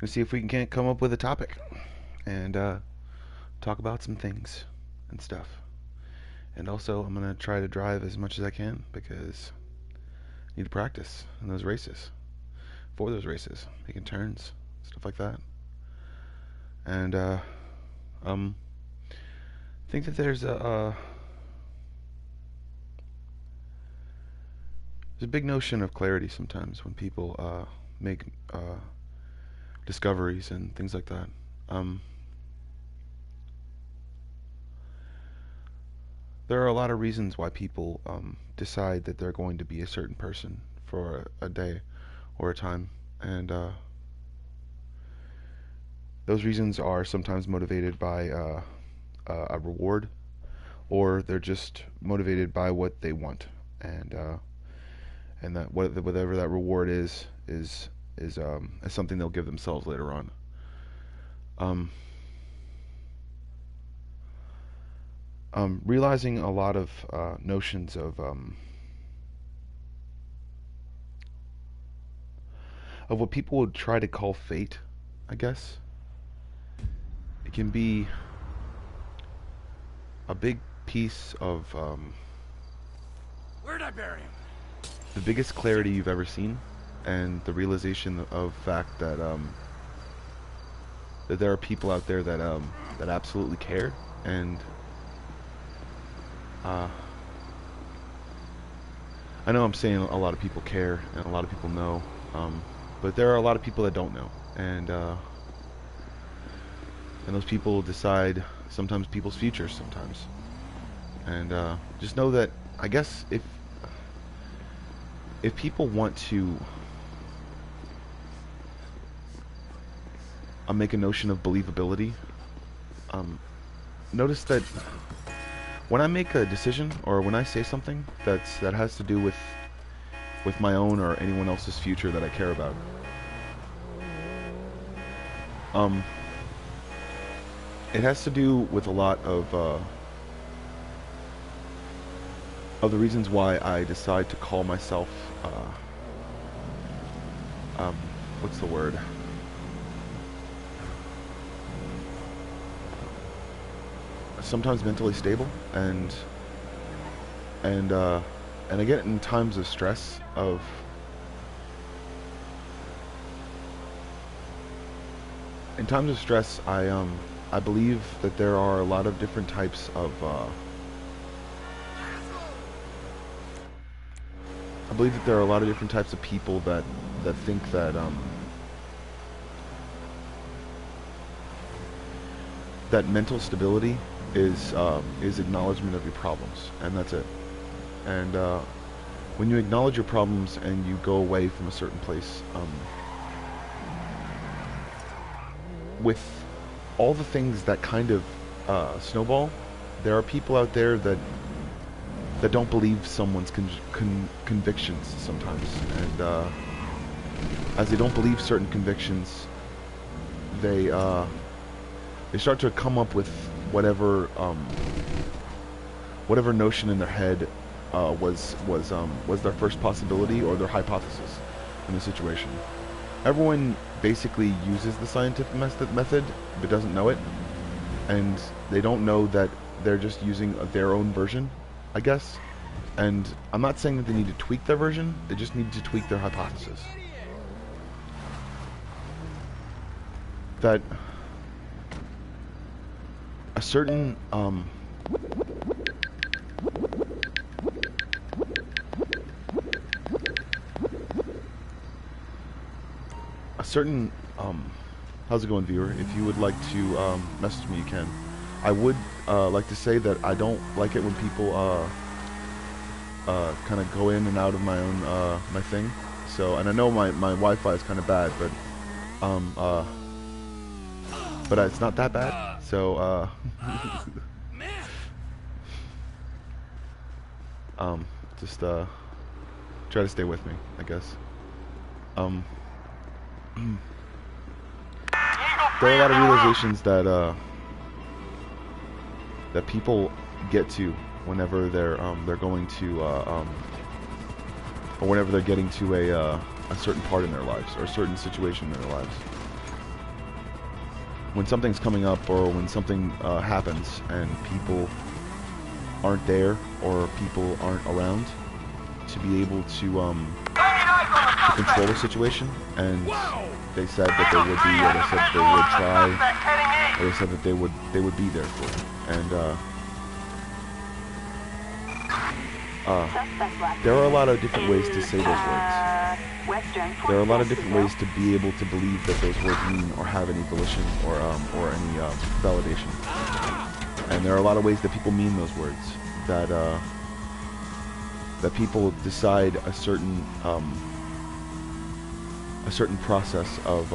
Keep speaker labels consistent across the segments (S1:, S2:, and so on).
S1: Let's see if we can come up with a topic and talk about some things and stuff. And also, I'm gonna try to drive as much as I can because I need to practice in those races, for those races, making turns, stuff like that. And um, I think that there's a big notion of clarity sometimes when people make discoveries and things like that. Um, there are a lot of reasons why people decide that they're going to be a certain person for a day or a time, and those reasons are sometimes motivated by a reward, or they're just motivated by what they want, and that whatever that reward is something they'll give themselves later on. Um, Realizing a lot of notions of what people would try to call fate, I guess. It can be a big piece of
S2: Where'd I bury him?
S1: the biggest clarity you've ever seen, and the realization of fact that that there are people out there that absolutely care, and I know I'm saying a lot of people care and a lot of people know, but there are a lot of people that don't know, and those people decide sometimes people's futures sometimes, and just know that I guess if people want to make a notion of believability, notice that when I make a decision or when I say something that has to do with my own or anyone else's future that I care about, it has to do with a lot of the reasons why I decide to call myself what's the word? Sometimes mentally stable, and I get in times of stress I believe that there are a lot of different types of I believe that there are a lot of different types of people that think that that mental stability is acknowledgement of your problems, and that's it. And when you acknowledge your problems and you go away from a certain place, with all the things that kind of snowball, there are people out there that don't believe someone's convictions sometimes, and as they don't believe certain convictions, they start to come up with whatever notion in their head was their first possibility or their hypothesis in the situation. Everyone basically uses the scientific method but doesn't know it, and they don't know that they're just using their own version, I guess. And I'm not saying that they need to tweak their version, they just need to tweak their hypothesis. That a certain how's it going, viewer? If you would like to message me, you can. I would like to say that I don't like it when people kind of go in and out of my own my thing. So, and I know my Wi-Fi is kind of bad, but it's not that bad. So just try to stay with me, I guess. There are a lot of realizations that that people get to whenever they're going to or whenever they're getting to a certain part in their lives or a certain situation in their lives. when something's coming up or when something happens and people aren't there or people aren't around, to be able to control the situation. And they said that they would be, or they said they would try, or they said that they would be there for you. And there are a lot of different ways to say those words. There are a lot of different ways to be able to believe that those words mean or have any volition or any validation. And there are a lot of ways that people mean those words. That that people decide a certain process of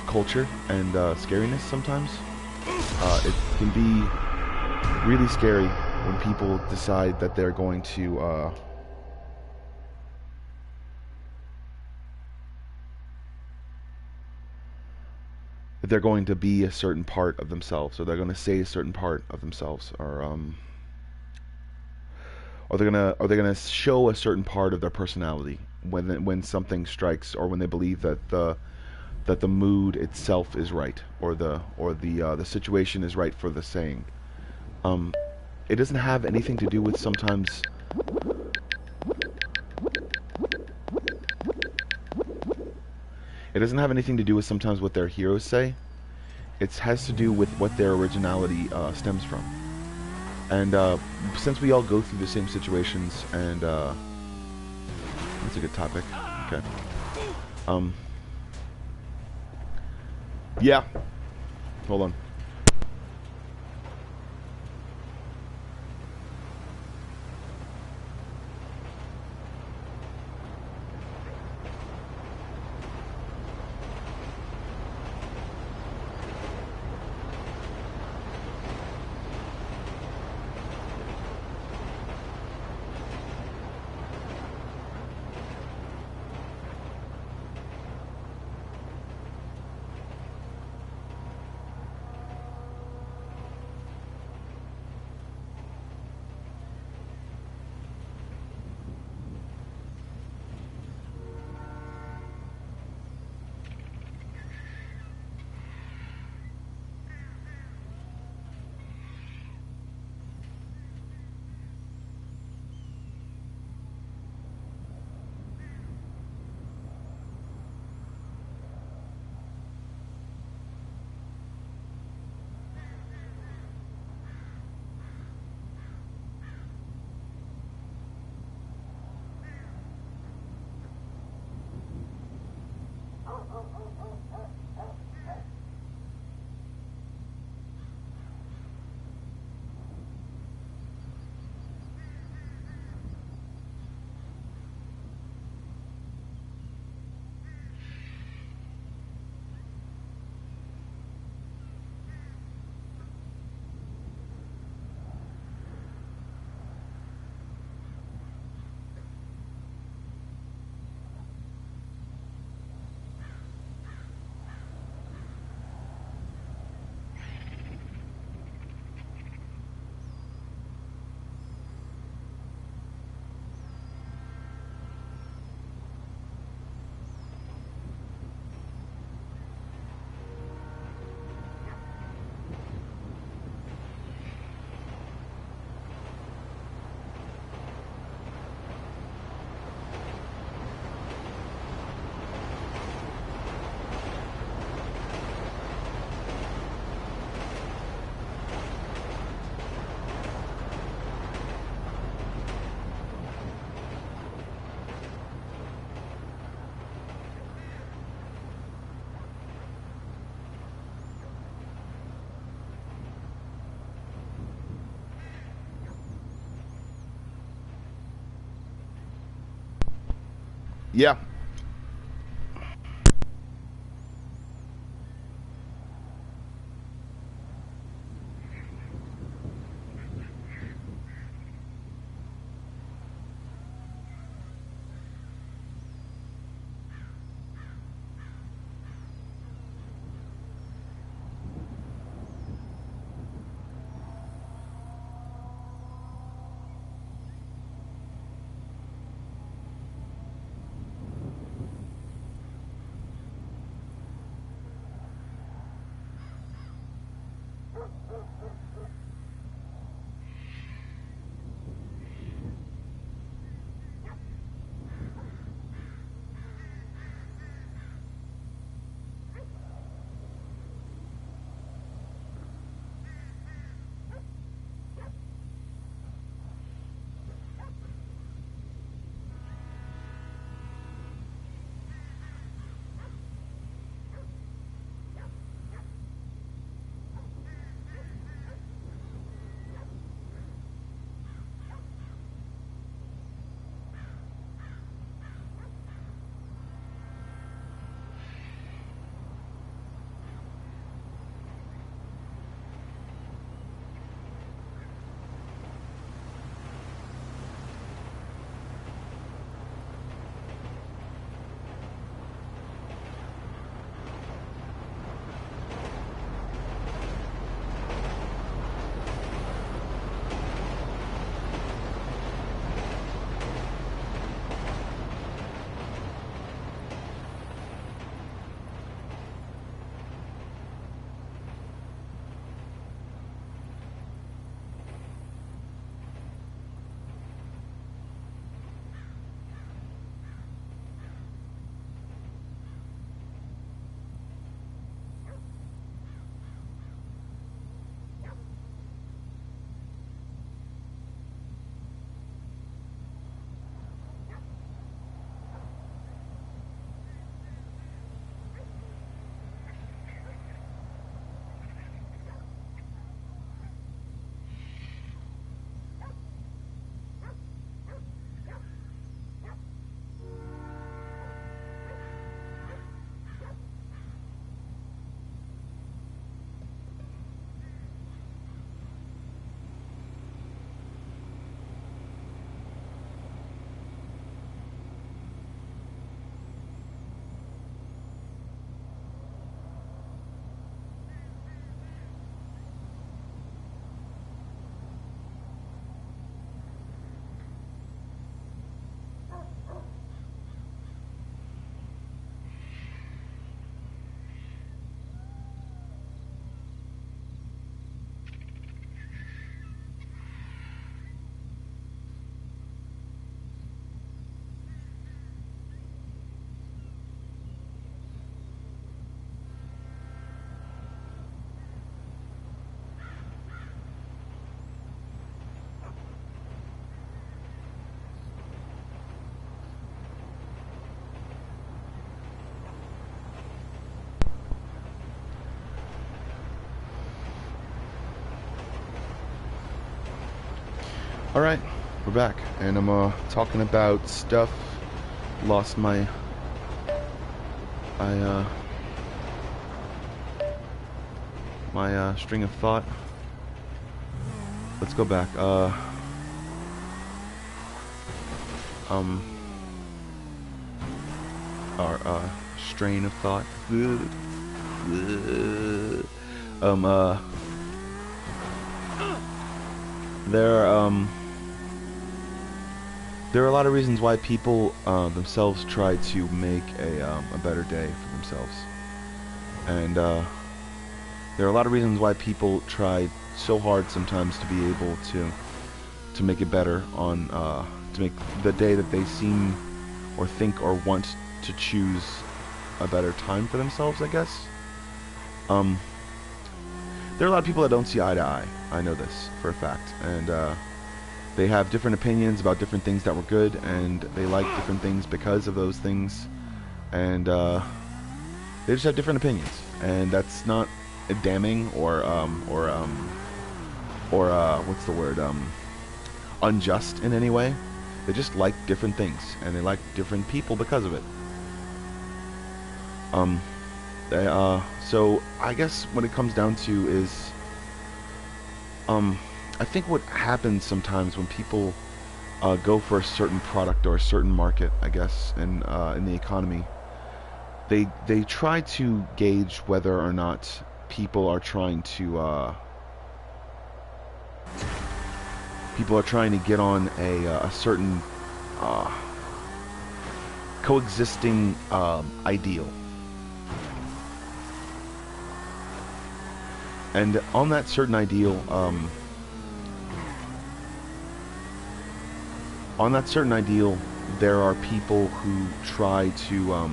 S1: culture and scariness sometimes. It can be really scary when people decide that they're going to be a certain part of themselves, or they're going to say a certain part of themselves, or they're gonna show a certain part of their personality when something strikes, or when they believe that the mood itself is right, or the situation is right for the saying. It doesn't have anything to do with sometimes. It doesn't have anything to do with sometimes what their heroes say. It has to do with what their originality stems from. And since we all go through the same situations, and that's a good topic. Okay. Yeah. Hold on. Yeah. Alright, we're back, and I'm talking about stuff. Lost my string of thought. Let's go back. Our strain of thought. There are a lot of reasons why people themselves try to make a better day for themselves, and there are a lot of reasons why people try so hard sometimes to be able to make it better on to make the day that they seem or think or want to choose a better time for themselves, I guess. There are a lot of people that don't see eye to eye. I know this for a fact, and they have different opinions about different things that were good, and they like different things because of those things, and they just have different opinions, and that's not damning or what's the word, unjust in any way. They just like different things, and they like different people because of it. So I guess what it comes down to is, I think what happens sometimes when people go for a certain product or a certain market, I guess, in the economy, they try to gauge whether or not people are trying to get on a certain coexisting ideal. And on that certain ideal, there are people who try to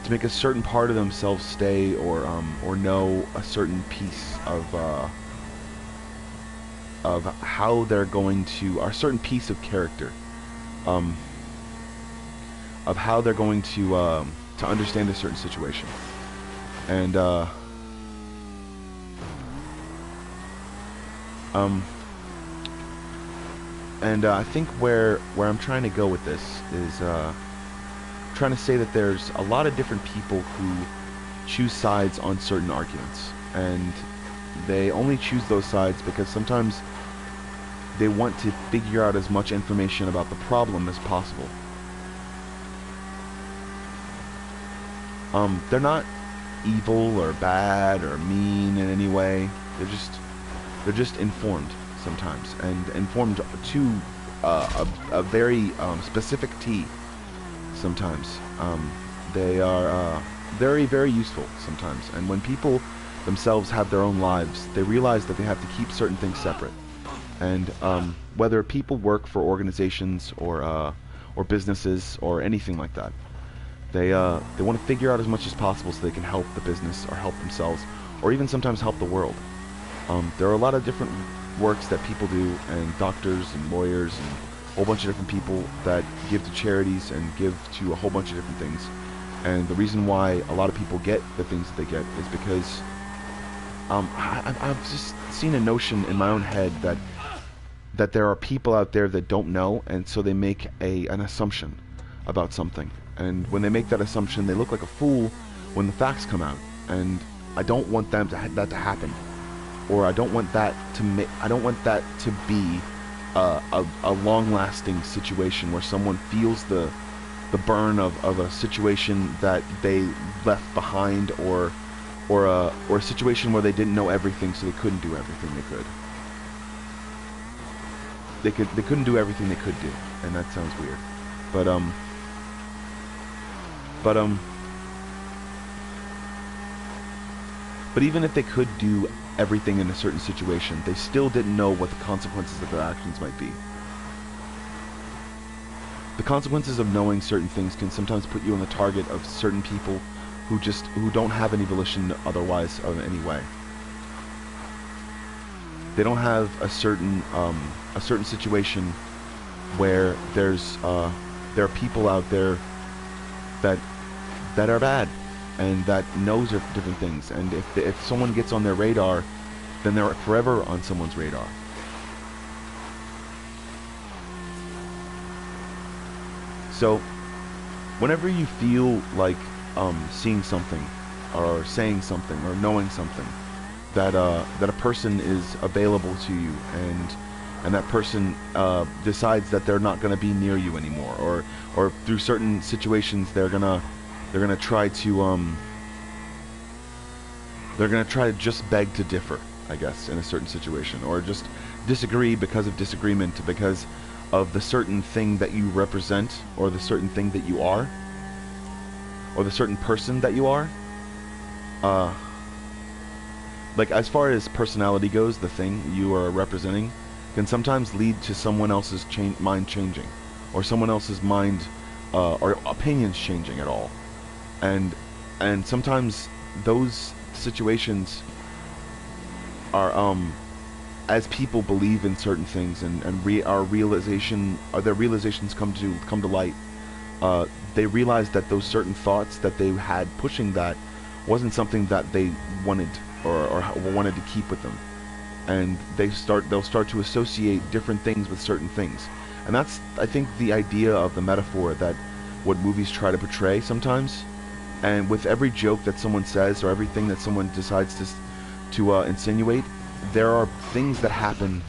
S1: make a certain part of themselves stay, or know a certain piece of how they're going to, or a certain piece of character, of how they're going to understand a certain situation. And I think where I'm trying to go with this is trying to say that there's a lot of different people who choose sides on certain arguments, and they only choose those sides because sometimes they want to figure out as much information about the problem as possible. They're not evil or bad or mean in any way. They're just informed sometimes, and informed to a very specific T. Sometimes they are very, very useful sometimes. And when people themselves have their own lives, they realize that they have to keep certain things separate. And whether people work for organizations or businesses or anything like that, they want to figure out as much as possible so they can help the business or help themselves, or even sometimes help the world. There are a lot of different works that people do, and doctors and lawyers and a whole bunch of different people that give to charities and give to a whole bunch of different things. And the reason why a lot of people get the things that they get is because I've just seen a notion in my own head that there are people out there that don't know, and so they make an assumption about something. And when they make that assumption, they look like a fool when the facts come out. And I don't want that to happen, or I don't want that to be a long-lasting situation where someone feels the burn of a situation that they left behind, or a situation where they didn't know everything, so they couldn't do everything they could. They couldn't do everything they could do, and that sounds weird, but even if they could do everything in a certain situation, they still didn't know what the consequences of their actions might be. The consequences of knowing certain things can sometimes put you on the target of certain people who don't have any volition otherwise of any way. They don't have a certain situation where there are people out there that are bad and that knows different things, and if someone gets on their radar, then they're forever on someone's radar. So whenever you feel like seeing something or saying something or knowing something that a person is available to you, and that person decides that they're not going to be near you anymore, or through certain situations they're gonna try to just beg to differ, I guess, in a certain situation, or just disagree because of disagreement, because of the certain thing that you represent, or the certain thing that you are, or the certain person that you are. Like, as far as personality goes, the thing you are representing can sometimes lead to someone else's mind changing, or someone else's mind or opinions changing at all. And sometimes those situations are as people believe in certain things, and their realizations come to light, they realize that those certain thoughts that they had pushing that wasn't something that they wanted or wanted to keep with them, and they'll start to associate different things with certain things. And that's, I think, the idea of the metaphor that what movies try to portray sometimes. And with every joke that someone says, or everything that someone decides to insinuate, there are things that happen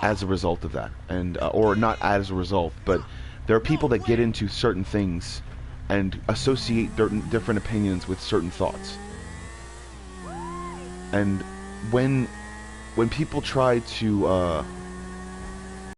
S1: as a result of that, and or not as a result, but there are people that get into certain things and associate different opinions with certain thoughts. And when people try to